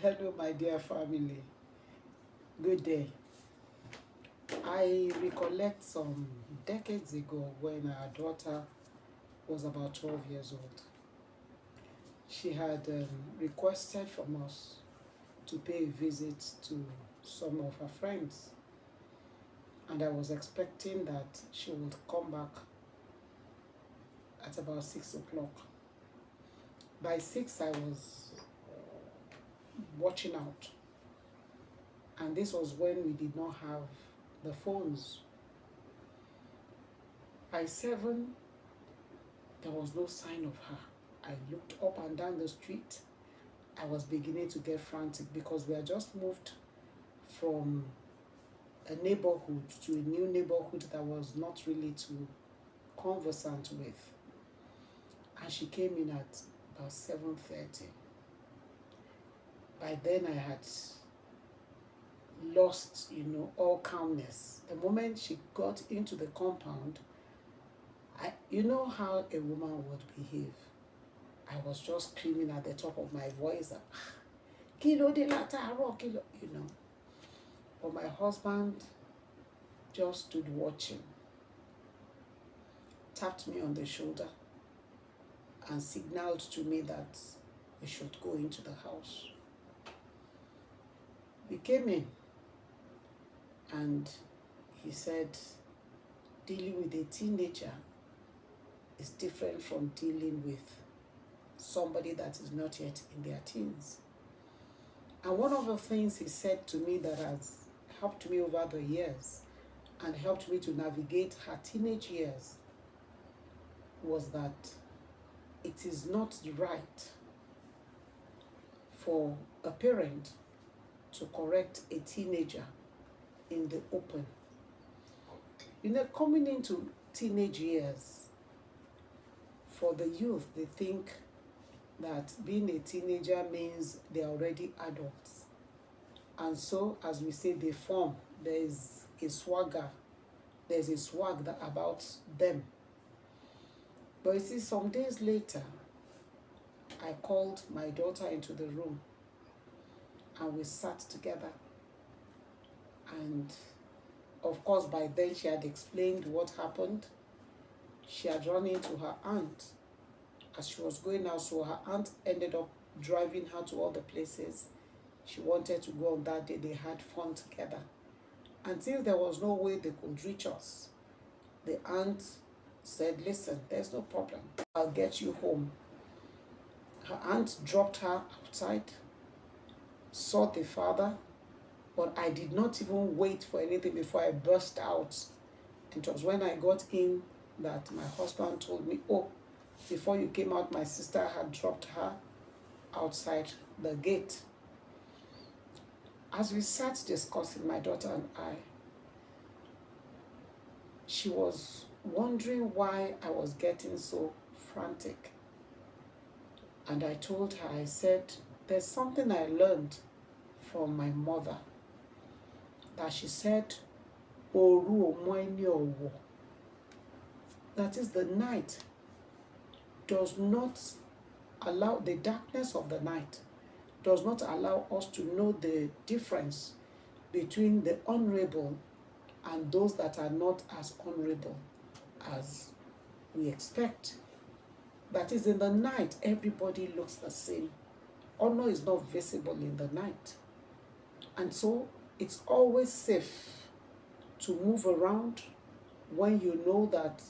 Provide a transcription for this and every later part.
Hello, my dear family. Good day. I recollect some decades ago when our daughter was about 12 years old. She had requested from us to pay a visit to some of her friends, and I was expecting that she would come back at about 6 o'clock. By 6, I was watching out, and this was when we did not have the phones. By 7, there was no sign of her. I looked up and down the street. I was beginning to get frantic because we had just moved from a neighborhood to a new neighborhood that was not really too conversant with. And she came in at about 7:30. By then I had lost, all calmness. The moment she got into the compound, you know how a woman would behave. I was just screaming at the top of my voice, kilo de lataro, kilo. But my husband just stood watching, tapped me on the shoulder, and signaled to me that we should go into the house. We came in, and he said, dealing with a teenager is different from dealing with somebody that is not yet in their teens. And one of the things he said to me that has helped me over the years and helped me to navigate her teenage years was that it is not right for a parent to correct a teenager in the open. Coming into teenage years, for the youth, they think that being a teenager means they're already adults. And so, as we say, they form. There's a swagger. There's a swag about them. But you see, some days later, I called my daughter into the room and we sat together. And of course, by then she had explained what happened. She had run into her aunt as she was going out, so her aunt ended up driving her to all the places she wanted to go on that day. They had fun together. And since there was no way they could reach us, the aunt said, listen, there's no problem. I'll get you home. Her aunt dropped her outside, saw the father, but I did not even wait for anything before I burst out. It was when I got in that my husband told me, oh, before you came out, my sister had dropped her outside the gate. As we sat discussing, my daughter and I, she was wondering why I was getting so frantic. And I told her, I said, there's something I learned from my mother, that she said, Oru omoeni owo. That is, the night does not allow, the darkness of the night does not allow us to know the difference between the honorable and those that are not as honorable as we expect. That is, in the night, everybody looks the same. Honor is not visible in the night. And so it's always safe to move around when you know that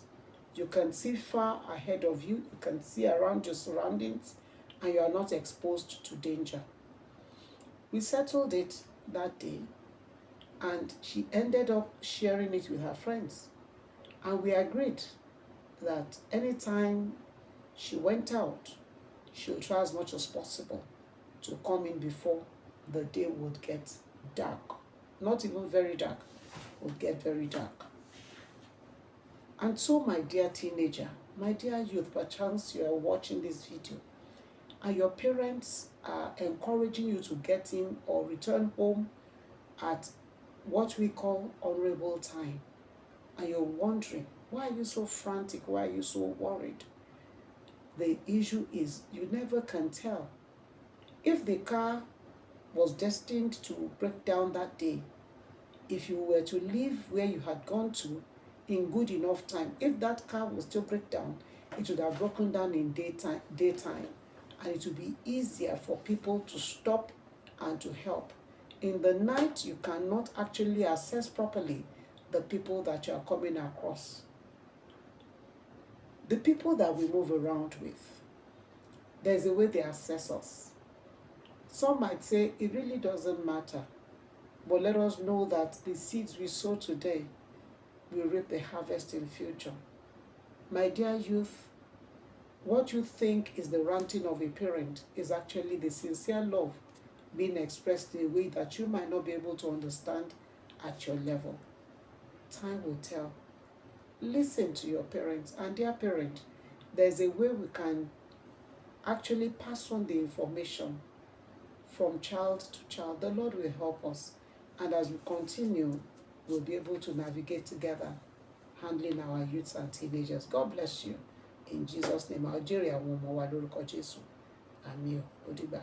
you can see far ahead of you, you can see around your surroundings, and you are not exposed to danger. We settled it that day, and she ended up sharing it with her friends. And we agreed that anytime she went out, she would try as much as possible to come in before the day would get dark. Not even very dark, would get very dark. And so, my dear teenager, my dear youth, perchance you are watching this video, and your parents are encouraging you to get in or return home at what we call honorable time, and you're wondering, why are you so frantic? Why are you so worried? The issue is you never can tell. If the car was destined to break down that day, if you were to leave where you had gone to in good enough time, if that car will still break down, it would have broken down in daytime, and it would be easier for people to stop and to help. In the night, you cannot actually assess properly the people that you are coming across. The people that we move around with, there's a way they assess us. Some might say it really doesn't matter, but let us know that the seeds we sow today will reap the harvest in future. My dear youth, what you think is the ranting of a parent is actually the sincere love being expressed in a way that you might not be able to understand at your level. Time will tell. Listen to your parents, and dear parent, there's a way we can actually pass on the information from child to child. The Lord will help us, and as we continue, we'll be able to navigate together, handling our youths and teenagers. God bless you. In Jesus' name, I'll jerry àwọn ọmọ wa lórúkọ Jésù. Àmín o. Ó dìgbà.